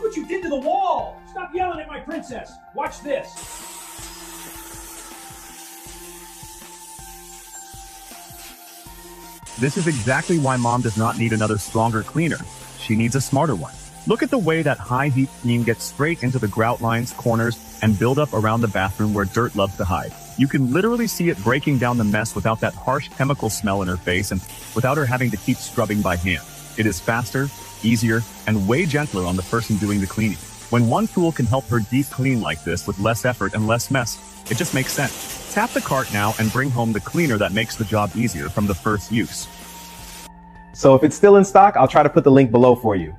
what you did to the wall! Stop yelling at my princess! Watch this! This is exactly why Mom does not need another stronger cleaner. She needs a smarter one. Look at the way that high heat clean gets straight into the grout lines, corners, and build up around the bathroom where dirt loves to hide. You can literally see it breaking down the mess without that harsh chemical smell in her face and without her having to keep scrubbing by hand. It is faster, easier, and way gentler on the person doing the cleaning. When one tool can help her deep clean like this with less effort and less mess, it just makes sense. Tap the cart now and bring home the cleaner that makes the job easier from the first use. So if it's still in stock, I'll try to put the link below for you.